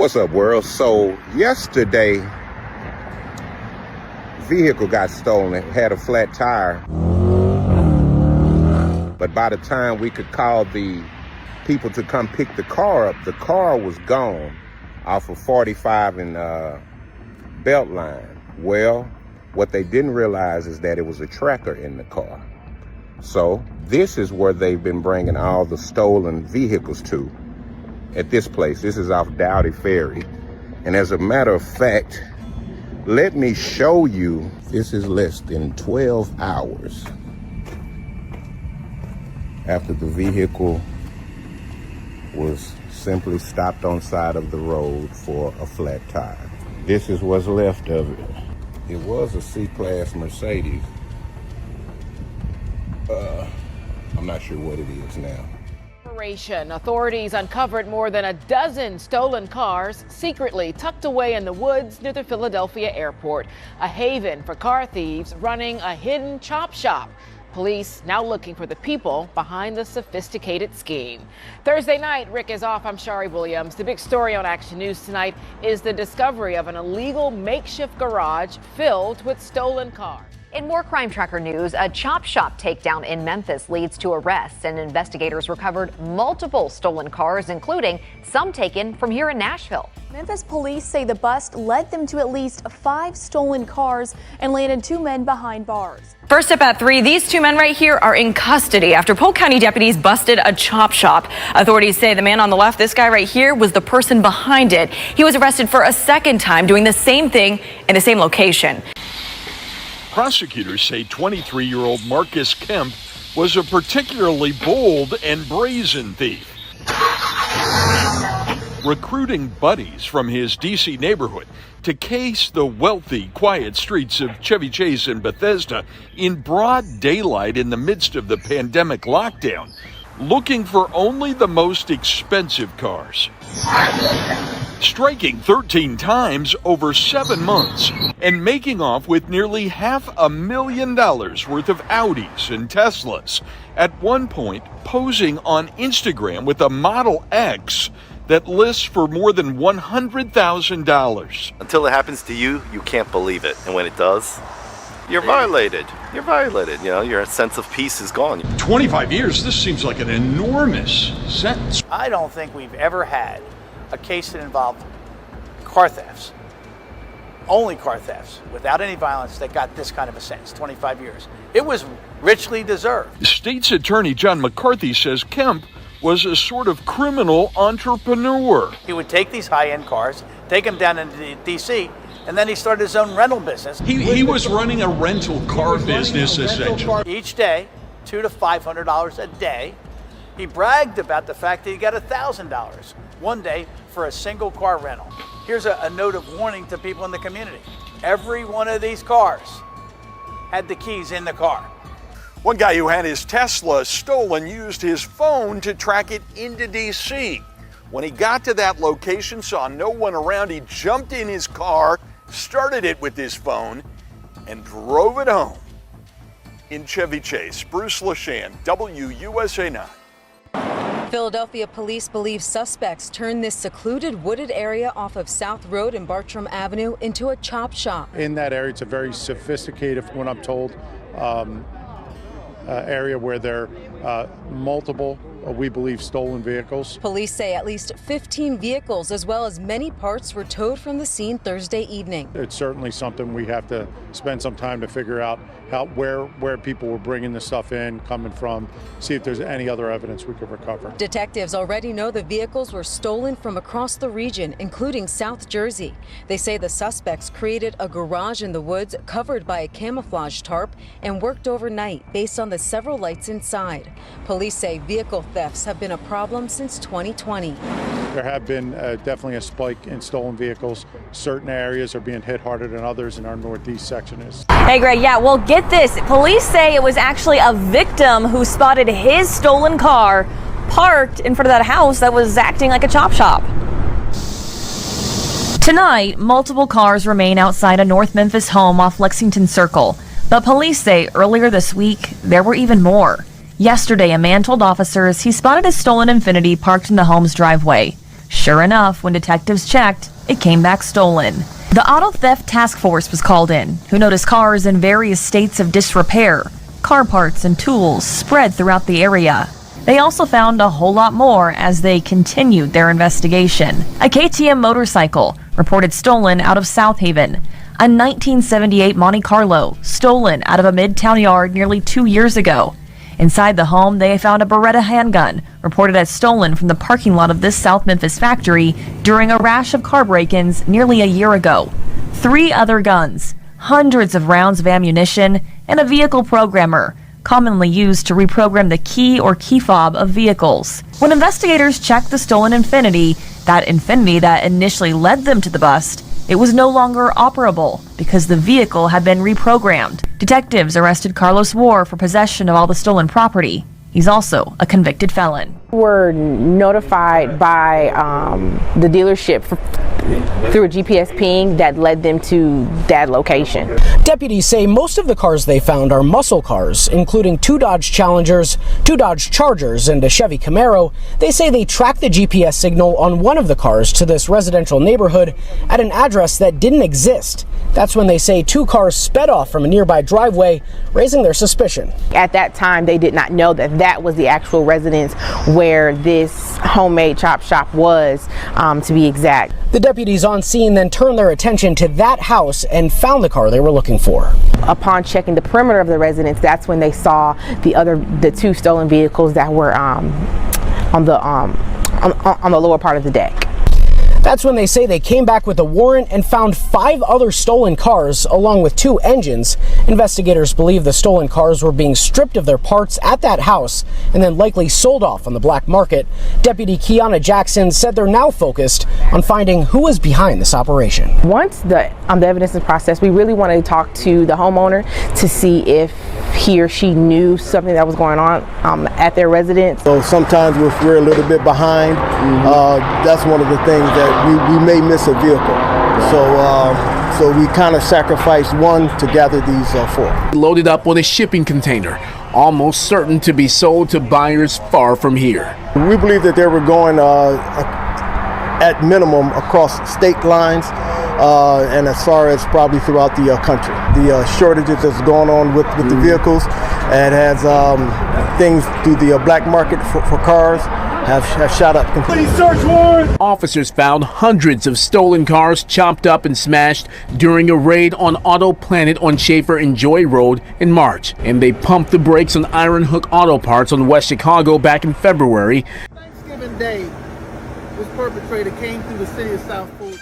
What's up, world? So yesterday, vehicle got stolen. It had a flat tire. But by the time we could call the people to come pick the car up, the car was gone off of 45 and Beltline. Well, what they didn't realize is that it was a tracker in the car. So this is where they've been bringing all the stolen vehicles to. At this place, this is off Dowdy Ferry. And as a matter of fact, let me show you, this is less than 12 hours after the vehicle was simply stopped on side of the road for a flat tire. This is what's left of it. It was a C-Class Mercedes. I'm not sure what it is now. Authorities uncovered more than a dozen stolen cars secretly tucked away in the woods near the Philadelphia airport, a haven for car thieves running a hidden chop shop. Police now looking for the people behind the sophisticated scheme. Thursday night, Rick is off. I'm Shari Williams. The big story on Action News tonight is the discovery of an illegal makeshift garage filled with stolen cars. In more Crime Tracker news, a chop shop takedown in Memphis leads to arrests, and investigators recovered multiple stolen cars, including some taken from here in Nashville. Memphis police say the bust led them to at least 5 stolen cars and landed 2 men behind bars. First up at 3, these 2 men right here are in custody after Polk County deputies busted a chop shop. Authorities say the man on the left, this guy right here, was the person behind it. He was arrested for a second time doing the same thing in the same location. Prosecutors say 23-year-old Marcus Kemp was a particularly bold and brazen thief, recruiting buddies from his D.C. neighborhood to case the wealthy, quiet streets of Chevy Chase and Bethesda in broad daylight in the midst of the pandemic lockdown, looking for only the most expensive cars. Striking 13 times over 7 months and making off with nearly $500,000 worth of Audis and Teslas. At one point, posing on Instagram with a Model X that lists for more than $100,000. Until it happens to you, you can't believe it. And when it does, you're violated. You're violated. You know, your sense of peace is gone. 25 years, this seems like an enormous sentence. I don't think we've ever had a case that involved car thefts, only car thefts, without any violence, that got this kind of a sentence, 25 years. It was richly deserved. State's Attorney John McCarthy says Kemp was a sort of criminal entrepreneur. He would take these high-end cars, take them down into D.C., and then he started his own rental business. He was running a rental car business, essentially. Each day, $200 to $500 a day. He bragged about the fact that he got $1,000 one day for a single car rental. Here's a note of warning to people in the community. Every one of these cars had the keys in the car. One guy who had his Tesla stolen used his phone to track it into D.C. When he got to that location, saw no one around, he jumped in his car, started it with his phone, and drove it home. In Chevy Chase, Bruce LaShan, WUSA 9. Philadelphia police believe suspects turned this secluded wooded area off of South Road and Bartram Avenue into a chop shop. In that area, it's a very sophisticated, when I'm told, area where there are multiple, we believe, stolen vehicles. Police say at least 15 vehicles as well as many parts were towed from the scene Thursday evening. It's certainly something we have to spend some time to figure out where people were bringing the stuff in, coming from, see if there's any other evidence we could recover. Detectives already know the vehicles were stolen from across the region, including South Jersey. They say the suspects created a garage in the woods covered by a camouflage tarp and worked overnight based on the several lights inside. Police say vehicle thefts have been a problem since 2020. There have been definitely a spike in stolen vehicles. Certain areas are being hit harder than others, and our northeast section is. Hey, Greg, yeah, well, get this. Police say it was actually a victim who spotted his stolen car parked in front of that house that was acting like a chop shop. Tonight, multiple cars remain outside a North Memphis home off Lexington Circle. But police say earlier this week, there were even more. Yesterday, a man told officers he spotted a stolen Infiniti parked in the home's driveway. Sure enough, when detectives checked, it came back stolen. The Auto Theft Task Force was called in, who noticed cars in various states of disrepair, car parts and tools spread throughout the area. They also found a whole lot more as they continued their investigation. A KTM motorcycle reported stolen out of South Haven. A 1978 Monte Carlo stolen out of a midtown yard nearly 2 years ago. Inside the home, they found a Beretta handgun, reported as stolen from the parking lot of this South Memphis factory during a rash of car break-ins nearly a year ago. 3 other guns, hundreds of rounds of ammunition, and a vehicle programmer, commonly used to reprogram the key or key fob of vehicles. When investigators checked the stolen Infiniti that initially led them to the bust, it was no longer operable because the vehicle had been reprogrammed. Detectives arrested Carlos War for possession of all the stolen property. He's also a convicted felon. Were notified by the dealership through a GPS ping that led them to that location. Deputies say most of the cars they found are muscle cars, including 2 Dodge Challengers, 2 Dodge Chargers, and a Chevy Camaro. They say they tracked the GPS signal on one of the cars to this residential neighborhood at an address that didn't exist. That's when they say 2 cars sped off from a nearby driveway, raising their suspicion. At that time, they did not know that that was the actual residence where this homemade chop shop was, to be exact. The deputies on scene then turned their attention to that house and found the car they were looking for. Upon checking the perimeter of the residence, that's when they saw the 2 stolen vehicles that were on the lower part of the deck. That's when they say they came back with a warrant and found 5 other stolen cars along with 2 engines. Investigators believe the stolen cars were being stripped of their parts at that house and then likely sold off on the black market. Deputy Kiana Jackson said they're now focused on finding who was behind this operation. Once the evidence is processed, we really want to talk to the homeowner to see if he or she knew something that was going on at their residence. So sometimes if we're a little bit behind, that's one of the things that we may miss a vehicle. So we kind of sacrificed one to gather these 4. Loaded up on a shipping container, almost certain to be sold to buyers far from here. We believe that they were going at minimum across state lines and as far as probably throughout the country. The shortages that's going on with the vehicles, and has things through the black market for cars have shot up completely. Officers found hundreds of stolen cars chopped up and smashed during a raid on Auto Planet on Schaefer and Joy Road in March, and they pumped the brakes on Iron Hook Auto Parts on West Chicago back in February. Thanksgiving Day, this perpetrator came through the city of South Fulton.